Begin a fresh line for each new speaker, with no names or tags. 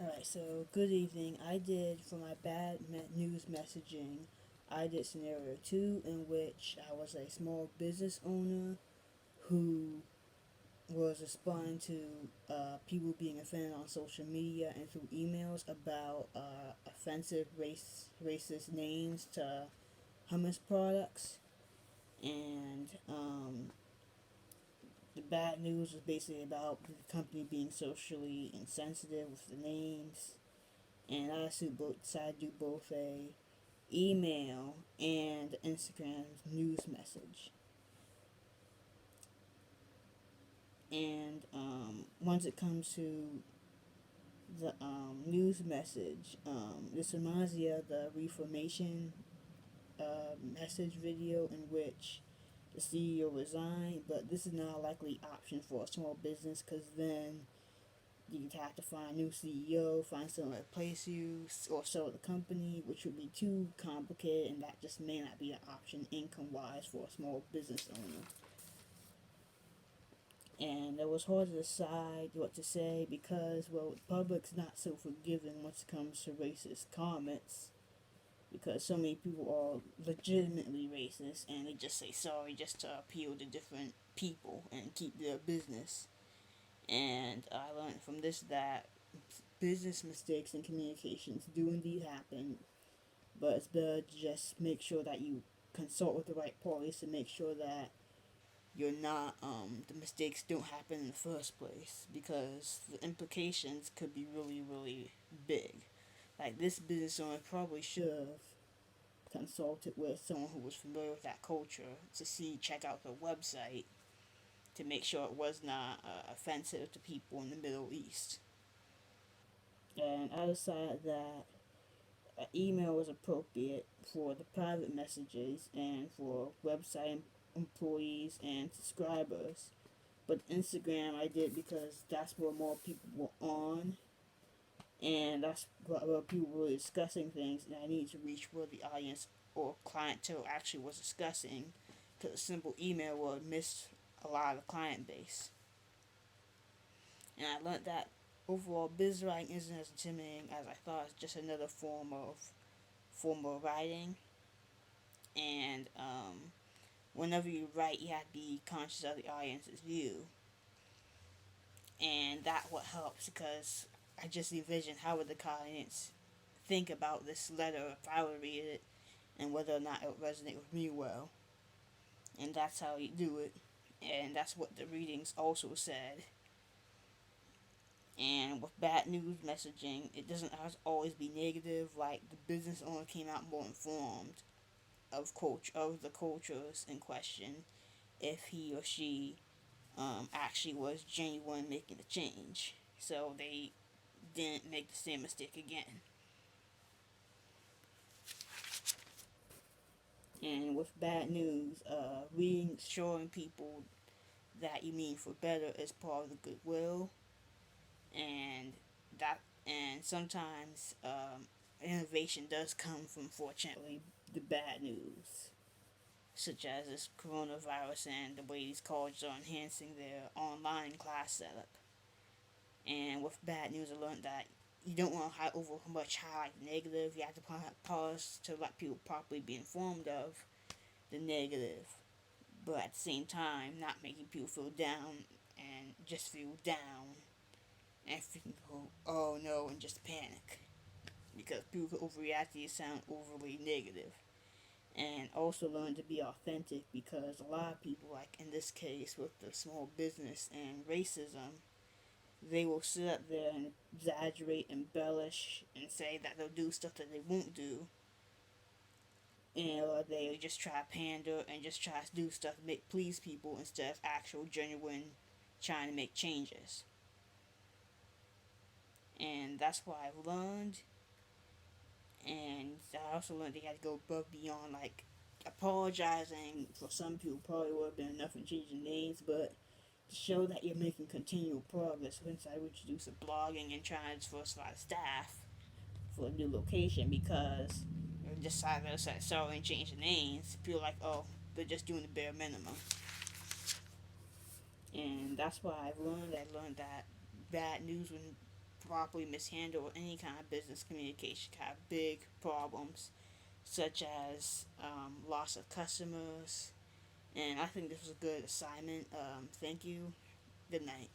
Alright, so good evening. I did for my news messaging, I did scenario 2 in which I was a small business owner who was responding to people being offended on social media and through emails about offensive racist names to hummus products. And the bad news was basically about the company being socially insensitive with the names, and I decided to do both a email and Instagram news message. And once it comes to the news message, this reminds me of the Reformation message video in which the CEO resigned, but this is not a likely option for a small business because then you have to find a new CEO, find someone to replace you, or sell the company, which would be too complicated, and that just may not be an option income wise for a small business owner. And it was hard to decide what to say because, well, the public's not so forgiving once it comes to racist comments because so many people are legitimately racist and they just say sorry just to appeal to different people and keep their business. And I learned from this that business mistakes and communications do indeed happen, but it's better to just make sure that you consult with the right parties to make sure that you're not the mistakes don't happen in the first place because the implications could be really big. Like this business owner probably should have consulted with someone who was familiar with that culture to check out the website to make sure it was not offensive to people in the Middle East. And I decided that an email was appropriate for the private messages and for website employees and subscribers. But Instagram I did because that's where more people were on, and that's where people were discussing things, and I needed to reach where the audience or clientele actually was discussing, because a simple email would miss a lot of the client base. And I learned that overall business writing isn't as intimidating as I thought. It's just another formal writing, and whenever you write, you have to be conscious of the audience's view, and that what helps because I just envision how would the audience think about this letter if I would read it, and whether or not it would resonate with me well, and that's how you do it, and that's what the readings also said. And with bad news messaging, it doesn't always be negative. Like the business owner came out more informed of the cultures in question if he or she actually was genuine making a change, so they didn't make the same mistake again. And with bad news, reading showing people that you mean for better is part of the goodwill, and that and sometimes innovation does come from, fortunately, the bad news, such as this coronavirus and the way these colleges are enhancing their online class setup. And with bad news, I learned that you don't want to highlight the negative. You have to pause to let people properly be informed of the negative, but at the same time, not making people feel down and just feel down and freaking go, oh no, and just panic because people can overreact to you sound overly negative. And also learn to be authentic because a lot of people, like in this case with the small business and racism, they will sit up there and exaggerate, embellish, and say that they'll do stuff that they won't do, and or they just try to pander and just try to do stuff to make please people instead of actual genuine trying to make changes. And that's what I've learned. And I also learned they had to go above beyond, like apologizing for some people probably would have been enough in changing names, but to show that you're making continual progress, once I would introduce a blogging and trying to diversify the staff for a new location because they decided to say sorry and change the names. People are like, oh, they're just doing the bare minimum. And that's what I've learned. I learned that bad news when properly mishandle any kind of business communication can have big problems, such as loss of customers. And I think this was a good assignment. Thank you. Good night.